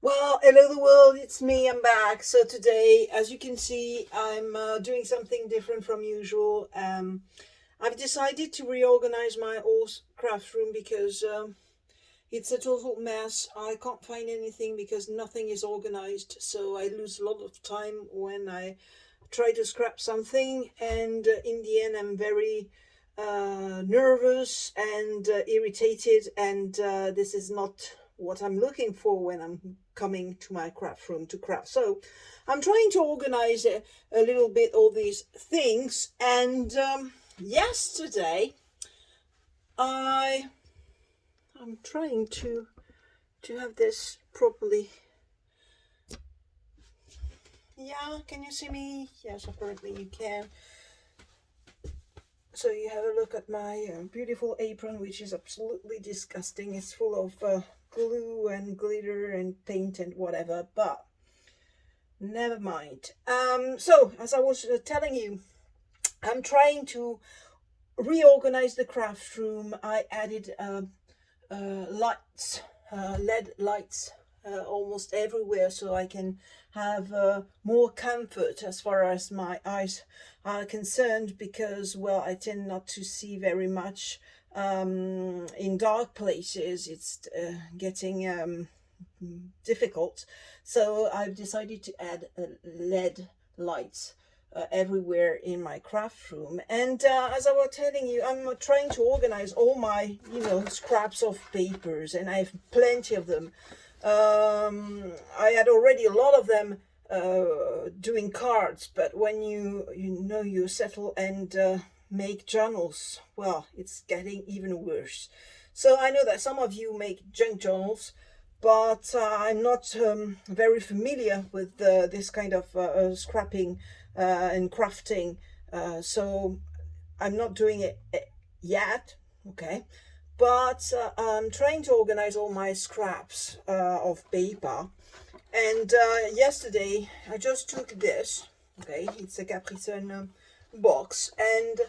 Well, hello the world, it's me, I'm back. So today, as you can see, I'm doing something different from usual. I've decided to reorganize my old craft room because it's a total mess. I can't find anything because nothing is organized. So I lose a lot of time when I try to scrap something, and in the end, I'm very nervous and irritated, and this is not what I'm looking for when I'm coming to my craft room to craft. So I'm trying to organize a little bit all these things, and yesterday I I'm trying to have this properly. Yeah, can you see me? Yes, apparently you can. So you have a look at my beautiful apron, which is absolutely disgusting. It's full of glue and glitter and paint and whatever, but never mind. So as I was telling you, I'm trying to reorganize the craft room. I added lights, LED lights, almost everywhere, so I can have more comfort as far as my eyes are concerned, because, well, I tend not to see very much in dark places. It's getting difficult. So I've decided to add LED lights everywhere in my craft room. And as I was telling you, I'm trying to organize all my, scraps of papers, and I have plenty of them. I had already a lot of them doing cards, but when you settle and make journals, well, it's getting even worse. So I know that some of you make junk journals, but I'm not very familiar with this kind of scrapping and crafting. So I'm not doing it yet, okay? But I'm trying to organize all my scraps of paper. And yesterday I just took this, okay? It's a Capri Sun box, and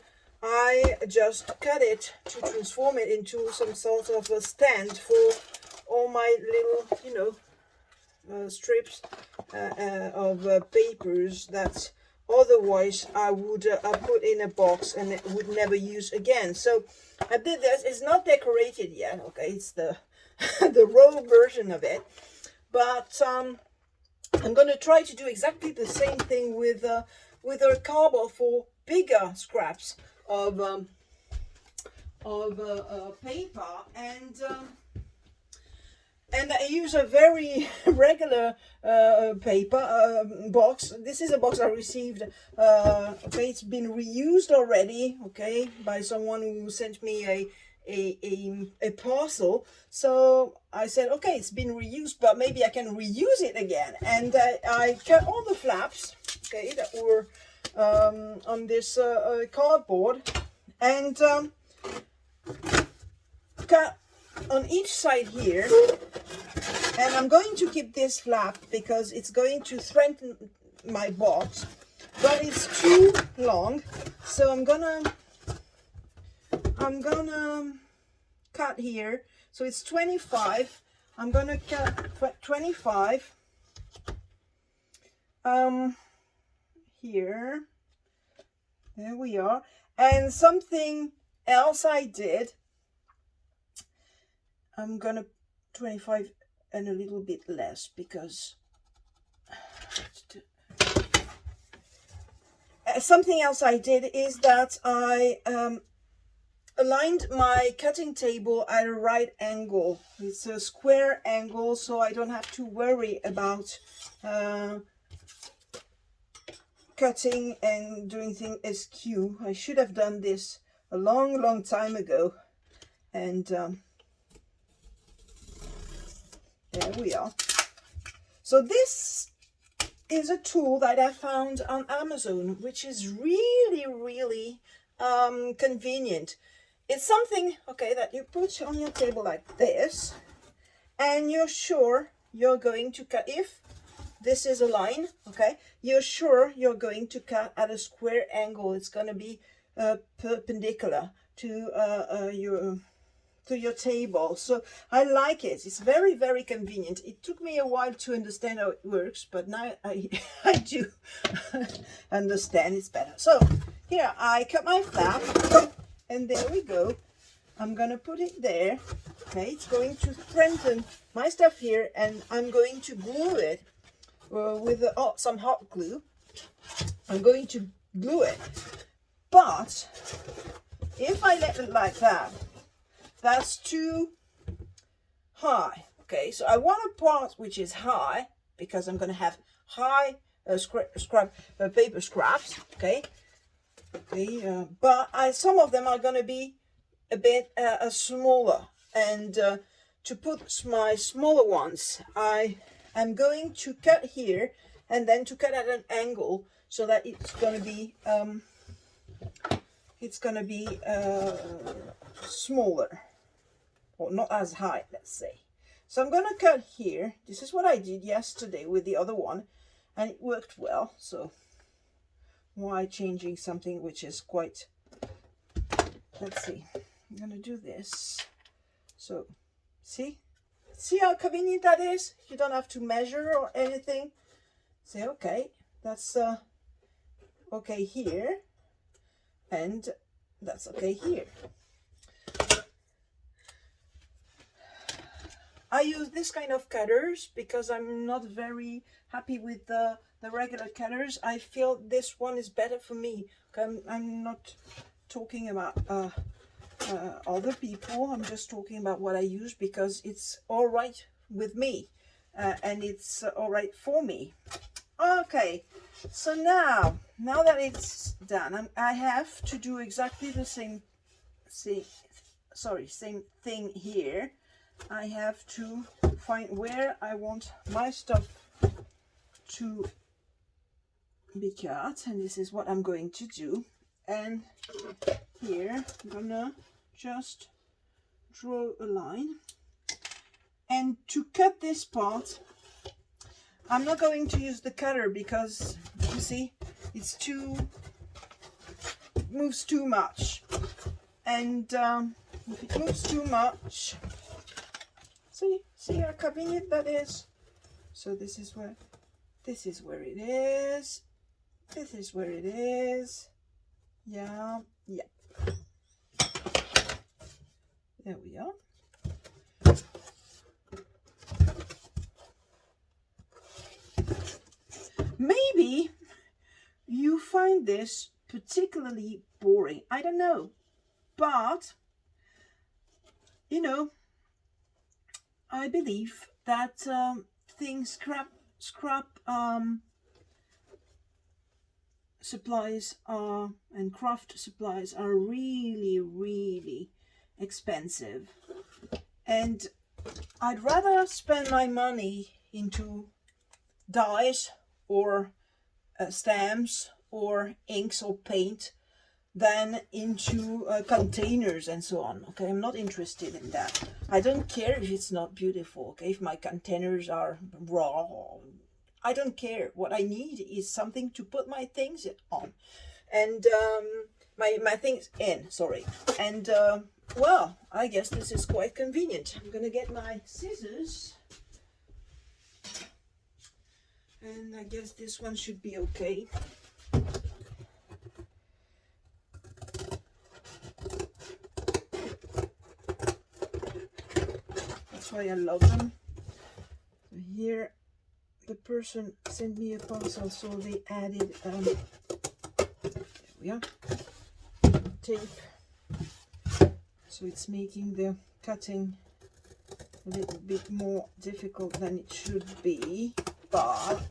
I just cut it to transform it into some sort of a stand for all my little, strips of papers that otherwise I would put in a box and it would never use again. So I did this. It's not decorated yet, okay? It's the the raw version of it, but I'm going to try to do exactly the same thing with a cardboard for bigger scraps of paper, and I use a very regular paper box. This is a box I received. Okay, it's been reused already. Okay, by someone who sent me a parcel. So I said, okay, it's been reused, but maybe I can reuse it again. And I cut all the flaps. Okay, that were on this cardboard, and cut on each side here. And I'm going to keep this flap because it's going to strengthen my box, but it's too long. So I'm gonna cut here. So it's 25. I'm gonna cut 25 here. There we are. And something else I did, I'm gonna 25 and a little bit less, because something else I did is that I aligned my cutting table at a right angle. It's a square angle, so I don't have to worry about cutting and doing things askew. I should have done this a long time ago, and there we are. So this is a tool that I found on Amazon, which is really convenient. It's something, okay, that you put on your table like this, and you're sure you're going to cut. If this is a line, okay, you're sure you're going to cut at a square angle. It's going to be perpendicular to your to your table. So I like it. It's very, very convenient. It took me a while to understand how it works, but now I do understand it's better. So here I cut my flap, and there we go. I'm gonna put it there. Okay, it's going to strengthen my stuff here, and I'm going to glue it with some hot glue. I'm going to glue it, but if I let it like that, that's too high. Okay, so I want a part which is high, because I'm going to have high paper scraps. Okay, but some of them are going to be a bit smaller, and to put my smaller ones, I am going to cut here, and then to cut at an angle, so that it's going to be smaller, or not as high, let's say. So I'm going to cut here. This is what I did yesterday with the other one, and it worked well. So why changing something which is quite, let's see, I'm going to do this. So see how convenient that is? You don't have to measure or anything. Say, okay, that's okay here, and that's okay here. I use this kind of cutters because I'm not very happy with the regular cutters. I feel this one is better for me. I'm not talking about other people. I'm just talking about what I use, because it's all right with me, and it's all right for me. Okay, so now that it's done, I have to do exactly the same thing here. I have to find where I want my stuff to be cut, and this is what I'm going to do. And here I'm gonna just draw a line, and to cut this part, I'm not going to use the cutter, because you see it moves too much, and if it moves too much, see how convenient that is. So this is where it is. This is where it is. Yeah. There we are. Maybe you find this particularly boring. I don't know, but you know, I believe that scrap supplies and craft supplies are really, really expensive, and I'd rather spend my money into dyes or stamps or inks or paint than into containers and so on. Okay, I'm not interested in that. I don't care if it's not beautiful. Okay, if my containers are raw, I don't care. What I need is something to put my things on, and my things in. Sorry, and well, I guess this is quite convenient. I'm gonna get my scissors, and I guess this one should be okay. That's why I love them. So here, the person sent me a parcel, so they added there we are, tape, so it's making the cutting a little bit more difficult than it should be, but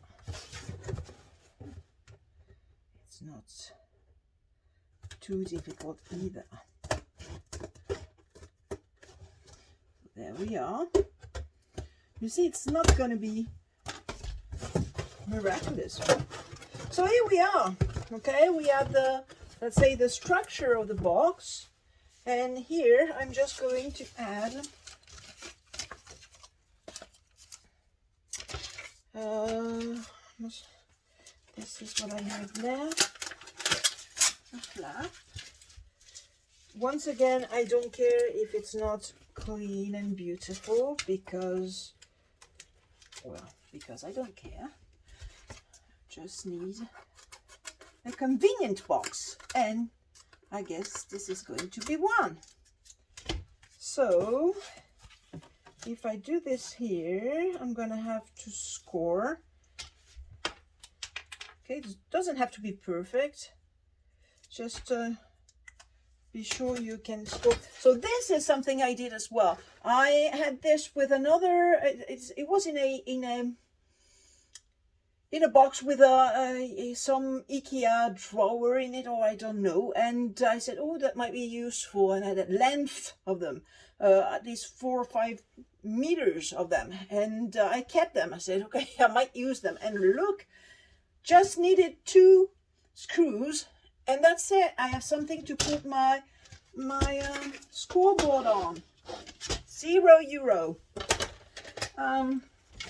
it's not too difficult either. There we are. You see, it's not going to be miraculous. So here we are. Okay, we have the, let's say, the structure of the box, and here I'm just going to add this is what I have left, a flap, once again, I don't care if it's not clean and beautiful, because, well, because I don't care. Just need a convenient box, and I guess this is going to be one. So if I do this here, I'm gonna have to score. Okay, it doesn't have to be perfect, just be sure you can score. So this is something I did as well. I had this with another, it was in a box with some IKEA drawer in it, or I don't know, and I said, oh, that might be useful, and I had a length of them, at least 4 or 5 meters of them, and I kept them. I said, okay, I might use them, and look, just needed 2 screws, and that's it. I have something to put my scoreboard on. €0.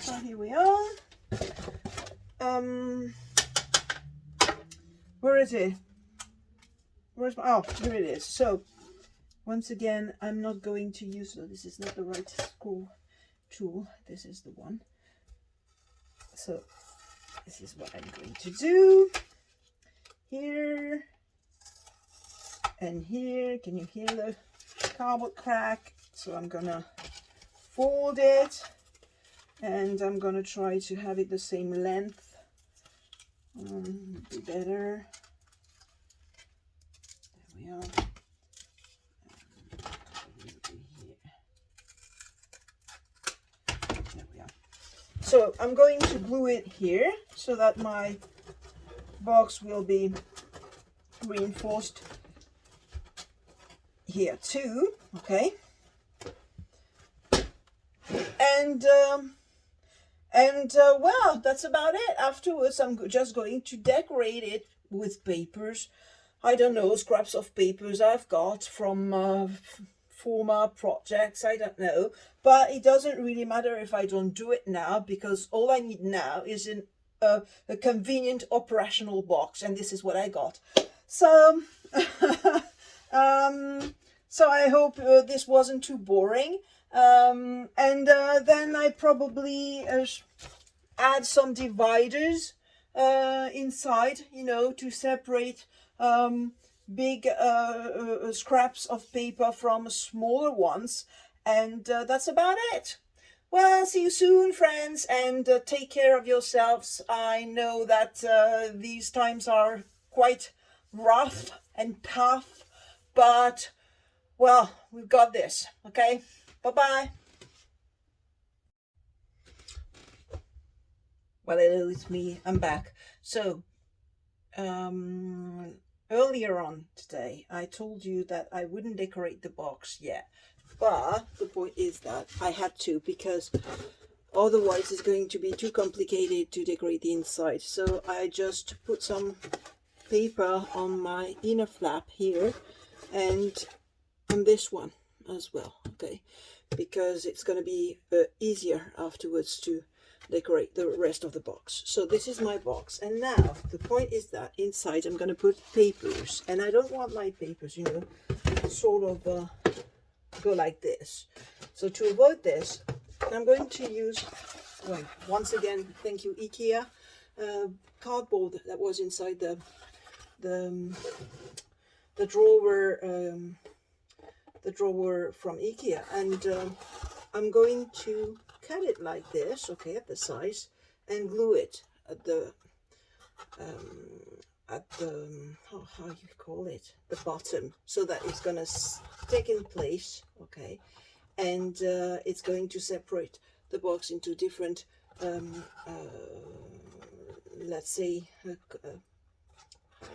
So here we are. Where is it? Where's my, oh, here it is. So once again, I'm not going to use, no, this is not the right screw tool. This is the one. So this is what I'm going to do. Here and here. Can you hear the cardboard crack? So I'm gonna fold it, and I'm gonna try to have it the same length. Be better. There we are. There we are. So I'm going to glue it here so that my box will be reinforced here too. Okay. And well, that's about it. Afterwards, I'm just going to decorate it with papers. I don't know, scraps of papers I've got from former projects. I don't know, but it doesn't really matter if I don't do it now, because all I need now is a convenient operational box, and this is what I got. So so I hope this wasn't too boring. Then I probably add some dividers inside, you know, to separate big scraps of paper from smaller ones, and that's about it. Well, see you soon, friends, and take care of yourselves. I know that these times are quite rough and tough, but well, we've got this. Okay, bye-bye. Well, hello, it's me. I'm back. So earlier on today, I told you that I wouldn't decorate the box yet, but the point is that I had to, because otherwise it's going to be too complicated to decorate the inside. So I just put some paper on my inner flap here, and on this one as well, okay, because it's going to be easier afterwards to decorate the rest of the box. So this is my box, and now the point is that inside I'm going to put papers, and I don't want my papers, you know, sort of go like this. So to avoid this, I'm going to use, well, once again, thank you IKEA, cardboard that was inside the drawer from IKEA, and I'm going to cut it like this, okay, at the size, and glue it at the how you call it, the bottom, so that it's gonna stick in place, okay, and it's going to separate the box into different let's say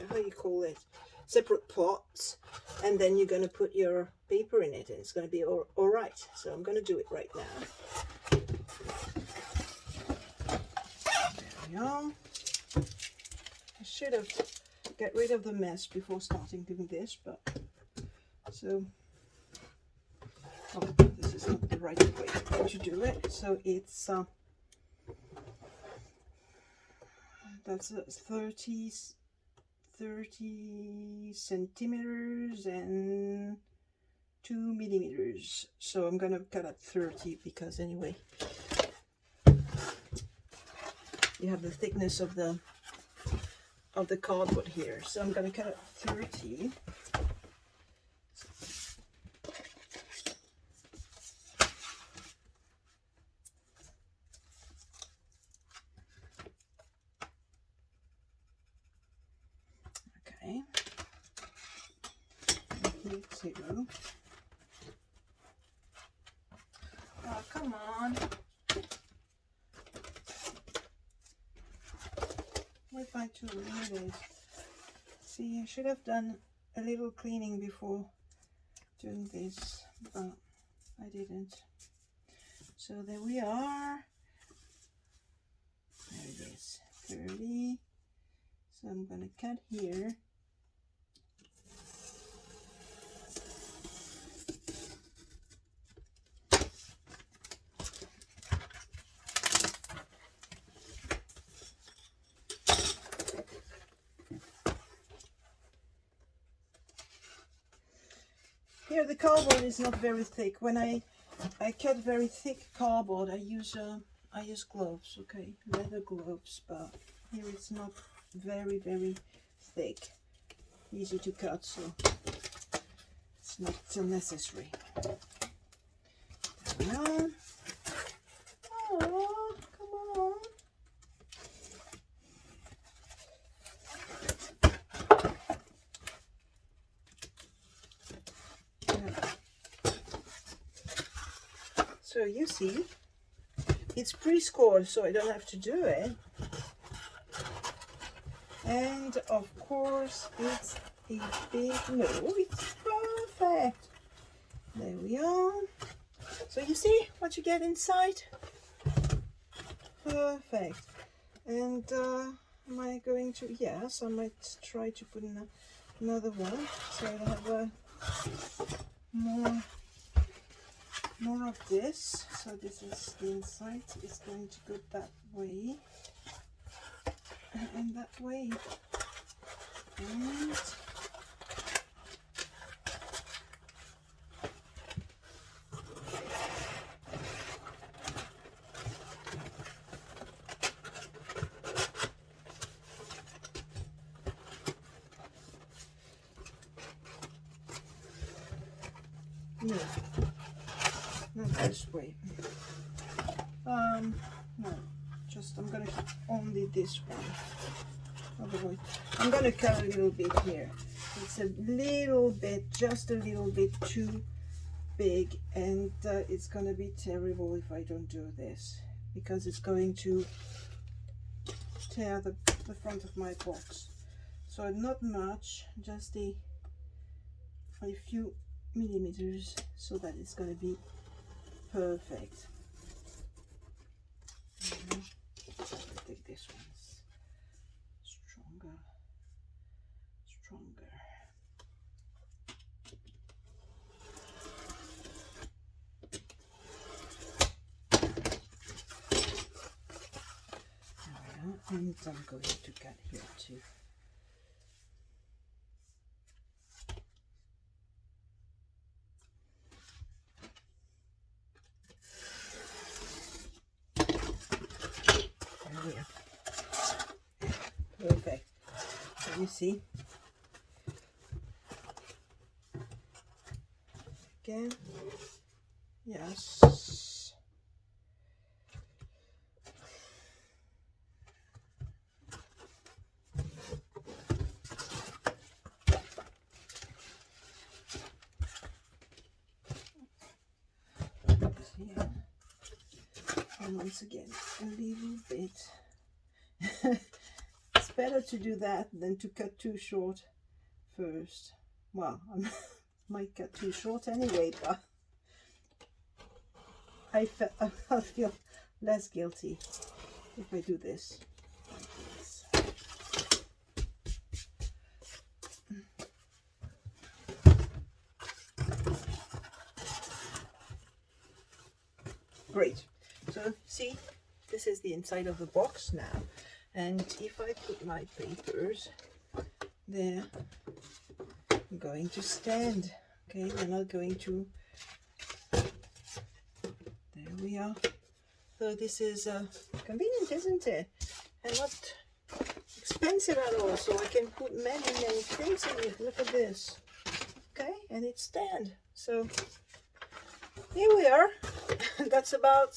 how you call it, separate pots, and then you're going to put your paper in it, and it's going to be all right. So I'm going to do it right now. There we are. I should have get rid of the mess before starting doing this, but so this is not the right way to do it. So it's that's 30 30 centimeters and 2 millimeters. So I'm gonna cut at 30 because anyway, you have the thickness of the cardboard here. So I'm gonna cut at 30. Okay. Here too. Oh, come on. What if I too late? See, I should have done a little cleaning before doing this, but I didn't. So there we are. There it is, 30. So I'm gonna cut here. Here the cardboard is not very thick. When I cut very thick cardboard, I use gloves, okay, leather gloves, but here it's not very thick, easy to cut, so it's not so necessary. There we are. Oh, come on. So you see, it's pre-scored, so I don't have to do it. And of course, it's a big, no, it's perfect. There we are. So you see what you get inside? Perfect. And am I going to, yes, I might try to put in another one, so I have more of this. So this is the inside, is going to go that way and that way, and no, not this way. No, just I'm gonna keep only this one. Otherwise, I'm gonna cut a little bit here. It's a little bit, just a little bit too big, and it's gonna be terrible if I don't do this, because it's going to tear the front of my box. So not much, just a few millimeters, so that it's going to be perfect. I think this one's stronger. And I'm going to cut here too. Perfect. So you see, again, yes. Here. And once again, a little bit. It's better to do that than to cut too short first. Well, I might cut too short anyway, but I'll feel less guilty if I do this. Great. So see, this is the inside of the box now, and if I put my papers they're going to stand. Okay, they're not going to. There we are. So this is convenient, isn't it? And not expensive at all. So I can put many things in it. Look at this. Okay, and it stands. So here we are. That's about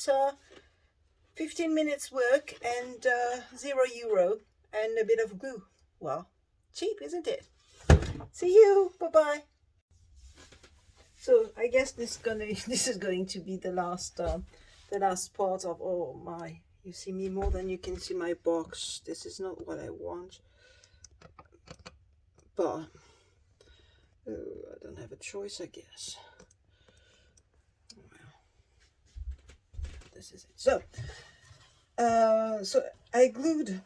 15 minutes work and €0 and a bit of glue. Well, cheap, isn't it? See you. Bye bye. So I guess this is going to be the last part of. Oh my! You see me more than you can see my box. This is not what I want, but I don't have a choice, I guess. Well, this is it. So, so I glued.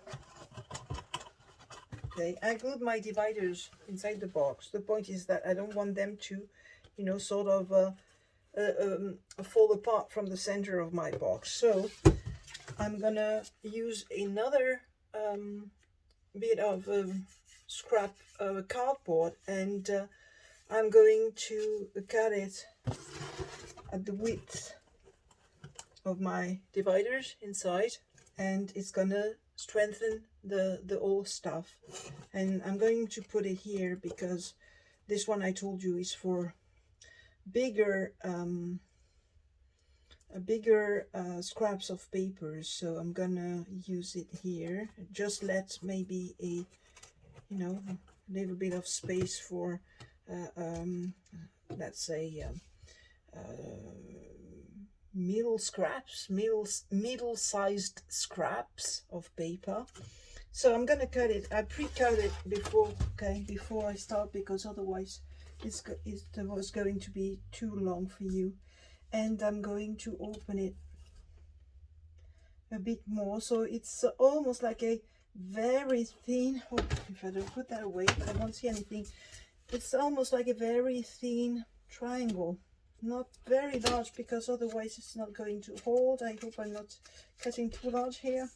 Okay, I glued my dividers inside the box. The point is that I don't want them to, you know, sort of fall apart from the center of my box. So I'm gonna use another bit of scrap cardboard, and I'm going to cut it at the width of my dividers inside, and it's gonna strengthen the old stuff. And I'm going to put it here because this one I told you is for bigger scraps of papers, so I'm gonna use it here. Just let maybe a, you know, a little bit of space for let's say middle-sized scraps of paper. So I'm gonna cut it. I pre-cut it before, okay, before I start, because otherwise it was going to be too long for you. And I'm going to open it a bit more, so it's almost like a very thin. Oh, if I don't put that away, I won't see anything. It's almost like a very thin triangle, not very large, because otherwise it's not going to hold. I hope I'm not cutting too large here.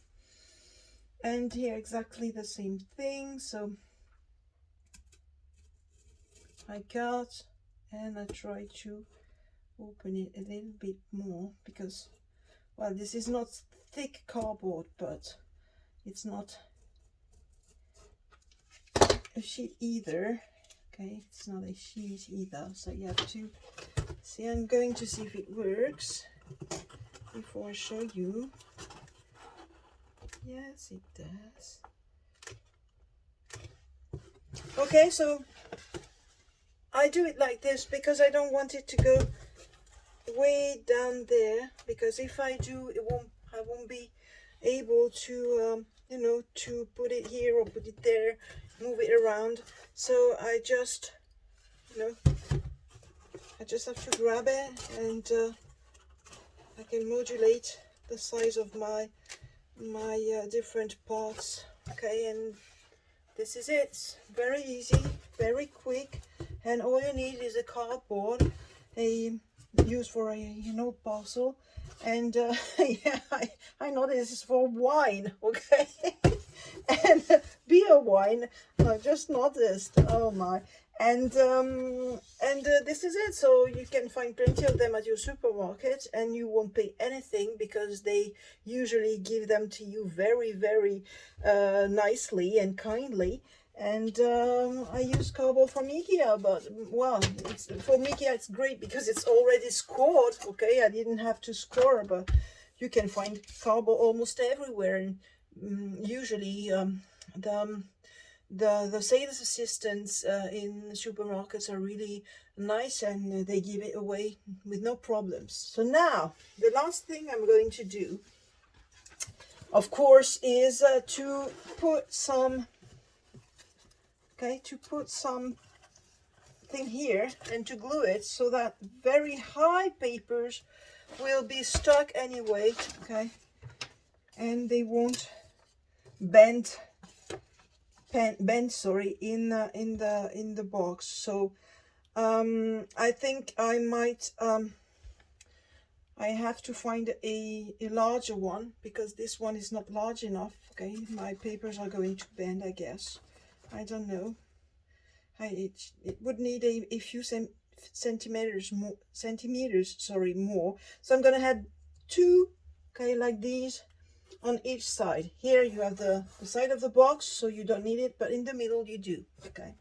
And here exactly the same thing. So I cut and I try to open it a little bit more, because, well, this is not thick cardboard, but it's not a sheet either. Okay, it's not a sheet either, so you have to see. I'm going to see if it works before I show you. Yes, it does. Okay, so I do it like this because I don't want it to go way down there, because if I do, I won't be able to you know, to put it here or put it there, move it around. So I just, you know, I just have to grab it, and I can modulate the size of my different parts. Okay, and this is it. Very easy, very quick, and all you need is a cardboard, used for a, you know, parcel. And yeah, I know this is for wine, okay? And beer wine, I just noticed. Oh my. And this is it. So you can find plenty of them at your supermarket, and you won't pay anything, because they usually give them to you very, very nicely and kindly. And I use cardboard from IKEA, but, well, for IKEA it's great because it's already scored. Okay, I didn't have to score, but you can find cardboard almost everywhere. And usually the sales assistants in supermarkets are really nice, and they give it away with no problems. So now the last thing I'm going to do, of course, is to put some thing here and to glue it, so that very high papers will be stuck anyway, okay, and they won't bend sorry, in the box. So I think I might I have to find a larger one, because this one is not large enough. Okay, my papers are going to bend, I guess. I don't know. it would need a few centimeters more, more. So I'm gonna add two, okay, like these on each side. Here you have the side of the box, so you don't need it, but in the middle you do, okay.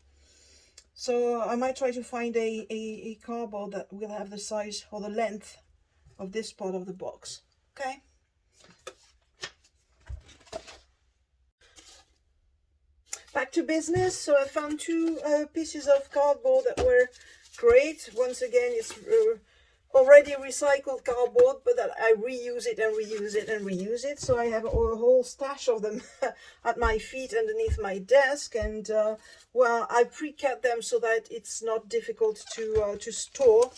So I might try to find a cardboard that will have the size or the length of this part of the box, okay. Back to business. So I found two pieces of cardboard that were great. Once again, it's already recycled cardboard, but that I reuse it and reuse it and reuse it. So I have a whole stash of them at my feet underneath my desk, and well, I pre-cut them so that it's not difficult to store,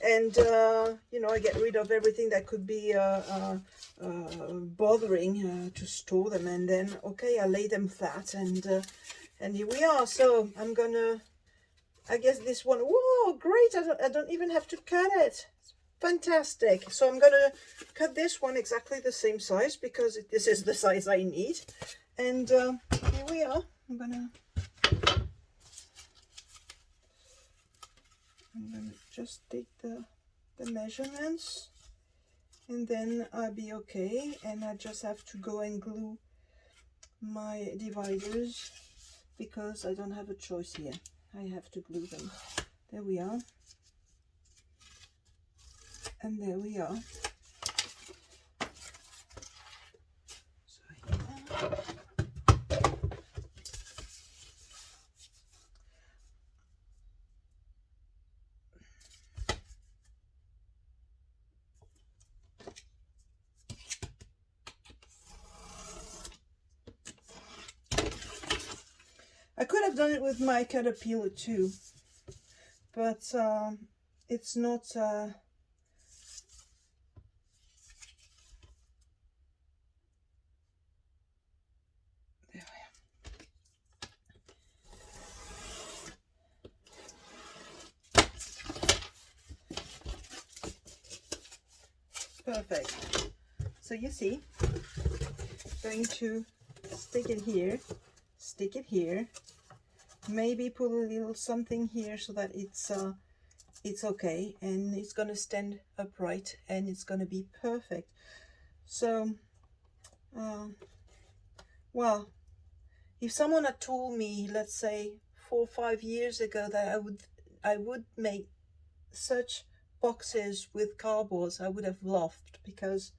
and you know, I get rid of everything that could be bothering to store them, and then okay, I lay them flat, and here we are. So I'm gonna, I guess this one, whoa, great, I don't even have to cut it. Fantastic. So I'm gonna cut this one exactly the same size, because this is the size I need, and here we are. I'm gonna just take the measurements, and then I'll be okay. And I just have to go and glue my dividers, because I don't have a choice here. I have to glue them. There we are. And there we are. So here. I could have done it with my Caterpillar too, but it's not there I am. Perfect. So you see, going to stick it here, maybe put a little something here so that it's okay, and it's gonna stand upright, and it's gonna be perfect. So well, if someone had told me, let's say 4 or 5 years ago, that I would make such boxes with cardboards, I would have laughed, because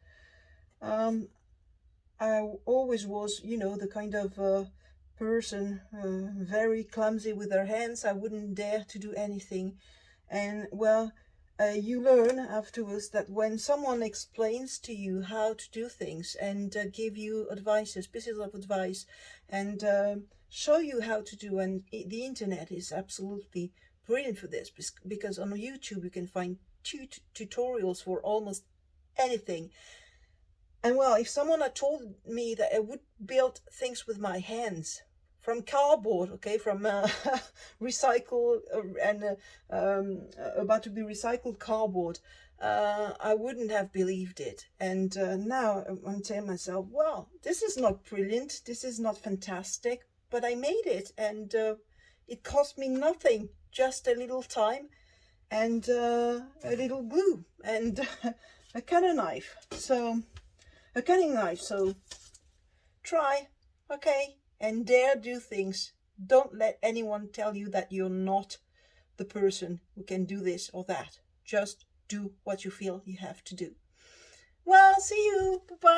I always was, you know, the kind of person very clumsy with their hands. I wouldn't dare to do anything. And well, you learn afterwards that when someone explains to you how to do things, and give you pieces of advice, and show you how to do, and the internet is absolutely brilliant for this, because on YouTube you can find tutorials for almost anything. And well, if someone had told me that I would build things with my hands from cardboard, okay, from recycled and about to be recycled cardboard, I wouldn't have believed it. And now I'm telling myself, well, this is not brilliant, this is not fantastic, but I made it, and it cost me nothing, just a little time, and a little glue, and a cutting knife. So try, okay, and dare do things. Don't let anyone tell you that you're not the person who can do this or that. Just do what you feel you have to do. Well, see you. Bye-bye.